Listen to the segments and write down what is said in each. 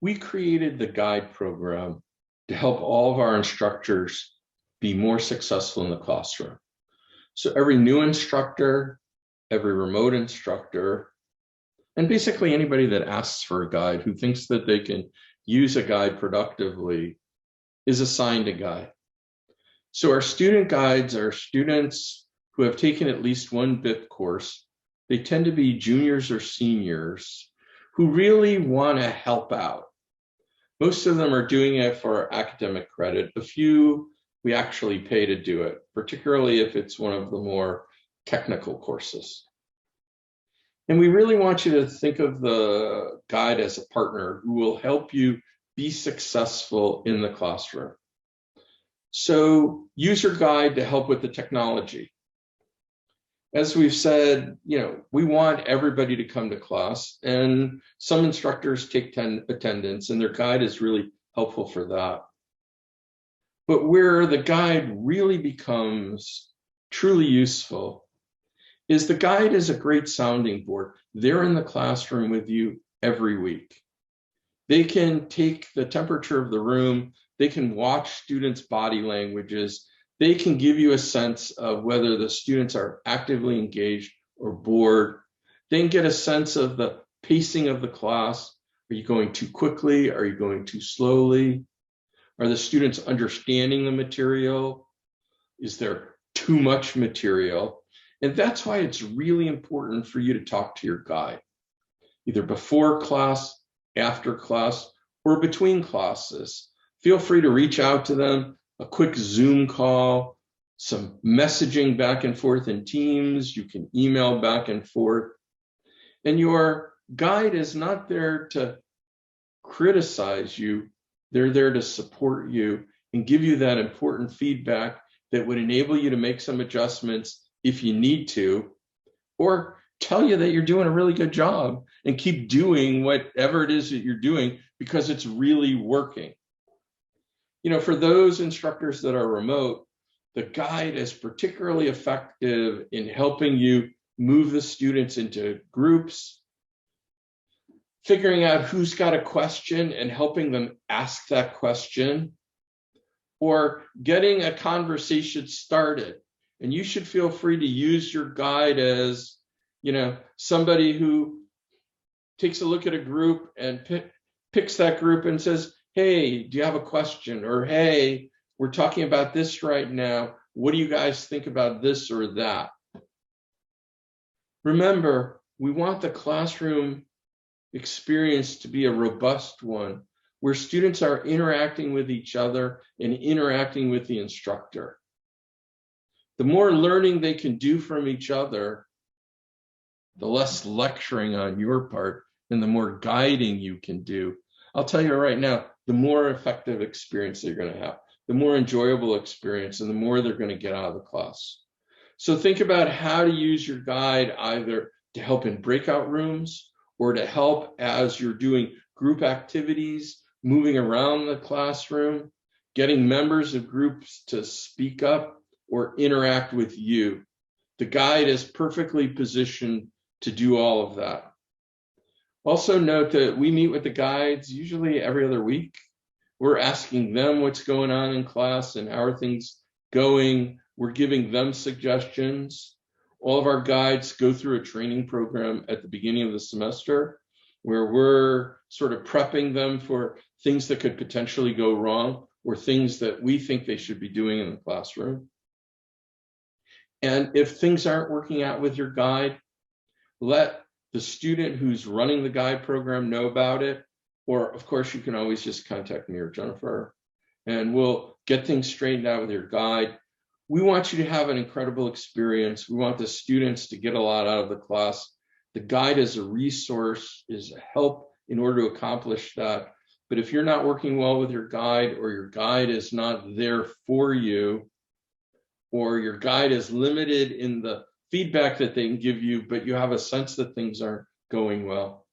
We created the guide program to help all of our instructors be more successful in the classroom. So every new instructor, every remote instructor, and basically anybody that asks for a guide who thinks that they can use a guide productively is assigned a guide. So our student guides are students who have taken at least one BIP course. They tend to be juniors or seniors who really want to help out. Most of them are doing it for academic credit. A few we actually pay to do it, particularly if it's one of the more technical courses. And we really want you to think of the guide as a partner who will help you be successful in the classroom. So use your guide to help with the technology. As we've said, we want everybody to come to class, and some instructors take attendance, and their guide is really helpful for that. But where the guide really becomes truly useful is the guide is a great sounding board. They're in the classroom with you every week. They can take the temperature of the room. They can watch students' body languages. They can give you a sense of whether the students are actively engaged or bored. They can get a sense of the pacing of the class. Are you going too quickly? Are you going too slowly? Are the students understanding the material? Is there too much material? And that's why it's really important for you to talk to your guide, either before class, after class, or between classes. Feel free to reach out to them, a quick Zoom call, some messaging back and forth in Teams. You can email back and forth. And your guide is not there to criticize you. They're there to support you and give you that important feedback that would enable you to make some adjustments if you need to, or tell you that you're doing a really good job and keep doing whatever it is that you're doing because it's really working. For those instructors that are remote, the guide is particularly effective in helping you move the students into groups, figuring out who's got a question and helping them ask that question, or getting a conversation started. And you should feel free to use your guide as, somebody who takes a look at a group and picks that group and says, hey, do you have a question? Or, hey, we're talking about this right now. What do you guys think about this or that? Remember, we want the classroom experience to be a robust one where students are interacting with each other and interacting with the instructor. The more learning they can do from each other, the less lecturing on your part and the more guiding you can do. I'll tell you right now, the more effective experience they're going to have, the more enjoyable experience, and the more they're going to get out of the class. So think about how to use your guide either to help in breakout rooms or to help as you're doing group activities, moving around the classroom, getting members of groups to speak up or interact with you. The guide is perfectly positioned to do all of that. Also note that we meet with the guides usually every other week. We're asking them what's going on in class and how are things going. We're giving them suggestions. All of our guides go through a training program at the beginning of the semester where we're sort of prepping them for things that could potentially go wrong or things that we think they should be doing in the classroom. And if things aren't working out with your guide, let the student who's running the guide program know about it. Or, of course, you can always just contact me or Jennifer, and we'll get things straightened out with your guide. We want you to have an incredible experience. We want the students to get a lot out of the class. The guide is a resource, is a help in order to accomplish that. But if you're not working well with your guide, or your guide is not there for you, or your guide is limited in the feedback that they can give you, but you have a sense that things aren't going well,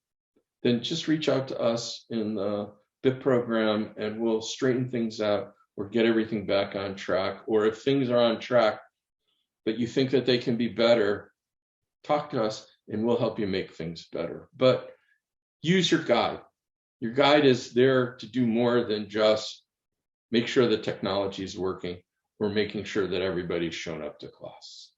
then just reach out to us in the BIP program and we'll straighten things out or get everything back on track. Or if things are on track, but you think that they can be better, talk to us and we'll help you make things better. But use your guide. Your guide is there to do more than just make sure the technology is working or making sure that everybody's shown up to class.